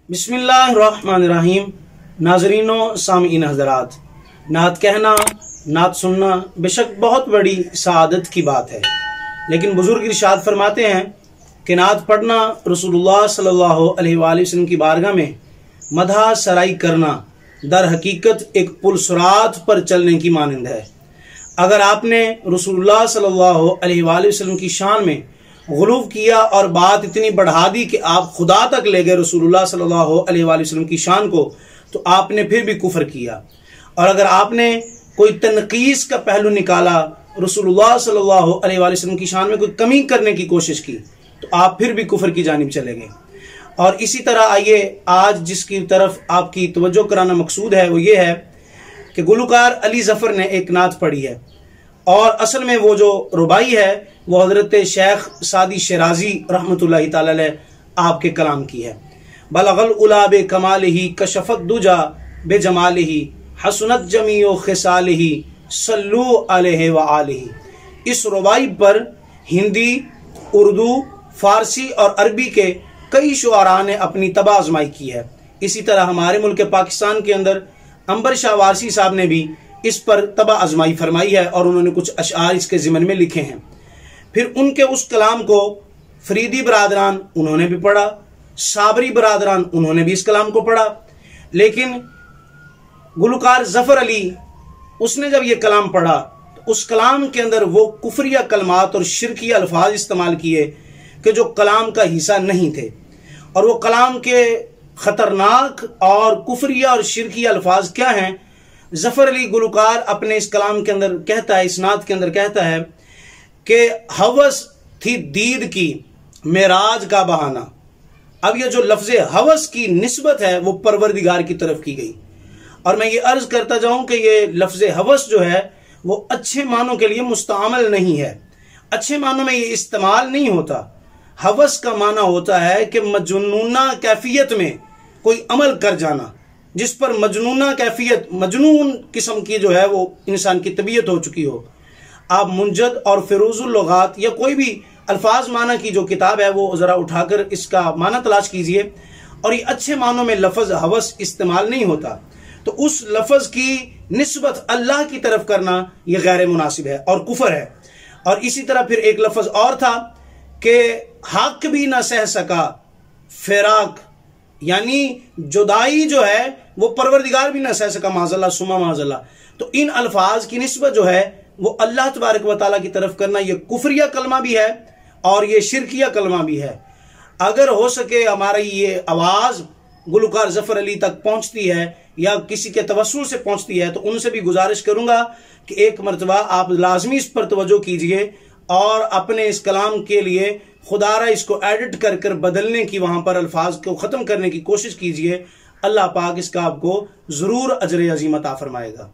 बिस्मिल्लाहिर्रहमानिर्रहीम। नाज़रीनो सामीन हज़रात, नात कहना, नात सुनना बेशक बहुत बड़ी सआदत की बात है, लेकिन बुजुर्ग इरशाद फरमाते हैं कि नात पढ़ना रसूलुल्लाह सल्लल्लाहु अलैहि वसल्लम की बारगाह में मदह सराई करना दर हकीकत एक पुलसरात पर चलने की मानंद है। अगर आपने रसूलुल्लाह सल्लल्लाहु अलैहि वसल्लम की शान में गुलूव किया और बात इतनी बढ़ा दी कि आप खुदा तक ले गए रसूलुल्लाह सल्लल्लाहु अलैहि वसल्लम की शान को, तो आपने फिर भी कुफर किया। और अगर आपने कोई तनकीस का पहलू निकाला, रसूलुल्लाह सल्लल्लाहु अलैहि वसल्लम की शान में कोई कमी करने की कोशिश की, तो आप फिर भी कुफर की जानिब चले गए। और इसी तरह आइए आज जिसकी तरफ आपकी तवज्जो कराना मकसूद है वो ये है कि गुलकार अली ज़फ़र ने एक नात पढ़ी है, और असल में वो जो रुबाई है वो हज़रत शेख सादी शिराजी रहमतुल्लाहि ताला अलैह आपके कलाम की है। बलगल उला बे कमालिही कशफत दुजा बे जमालिही हसनत जमीओ खिसालिही सल्लू अलैहि व आलिही। इस रुबाई पर हिंदी, उर्दू, फारसी और अरबी के कई शुआरा ने अपनी तबाह आजमाई की है। इसी तरह हमारे मुल्क पाकिस्तान के अंदर अंबर शाह वारसी साहब ने भी इस पर तबाह आजमाई फरमाई है और उन्होंने कुछ अशआर इसके ज़िमन में लिखे हैं। फिर उनके उस कलाम को फरीदी बरादरान उन्होंने भी पढ़ा, साबरी बरादरान उन्होंने भी इस कलाम को पढ़ा, लेकिन गुलकार ज़फ़र अली उसने जब ये कलाम पढ़ा तो उस कलाम के अंदर वो कुफरिया कलमात और शिरकिया अल्फाज इस्तेमाल किए कि जो कलाम का हिस्सा नहीं थे, और वो कलाम के ख़तरनाक और कुफरिया और शिरकिया अल्फाज क्या हैं। ज़फ़र अली गुलकार अपने इस कलाम के अंदर कहता है, इस नात के अंदर कहता है कि हवस थी दीद की मेराज का बहाना। अब ये जो लफ्ज़ हवस की निस्बत है वो परवरदिगार की तरफ की गई, और मैं ये अर्ज करता जाऊं कि ये लफ्ज़ हवस जो है वो अच्छे मानों के लिए मुस्तआमल नहीं है, अच्छे मानों में ये इस्तेमाल नहीं होता। हवस का माना होता है कि मजनूना कैफियत में कोई अमल कर जाना, जिस पर मजनूना कैफियत, मजनून किस्म की जो है वो इंसान की तबीयत हो चुकी हो। आप मुंजद और फिरोजुल लुगात या कोई भी अल्फाज माना की जो किताब है वो ज़रा उठाकर इसका माना तलाश कीजिए, और ये अच्छे मानों में लफ्ज़ हवस इस्तेमाल नहीं होता। तो उस लफ्ज़ की निस्बत अल्लाह की तरफ करना ये गैर मुनासिब है और कुफर है। और इसी तरह फिर एक लफ्ज़ और था कि हक भी ना सह सका फिराक, यानी जुदाई जो है वो परवरदिगार भी ना सह सका, माज़ल्लाह सुमा माज़ल्लाह। तो इन अल्फाज की निस्बत जो है वो अल्लाह तबारक व तआला की तरफ करना, ये कुफरिया कलमा भी है और ये शिरकिया कलमा भी है। अगर हो सके हमारी ये आवाज़ गुलकार ज़फ़र अली तक पहुंचती है या किसी के तवस्सुल से पहुंचती है, तो उनसे भी गुजारिश करूंगा कि एक मरतबा आप लाजमी इस पर तवज्जो कीजिए और अपने इस कलाम के लिए खुदारा इसको एडिट कर कर बदलने की, वहां पर अल्फाज को ख़त्म करने की कोशिश कीजिए। अल्लाह पाक इसका आपको ज़रूर अजर अज़ीम अता फरमाएगा।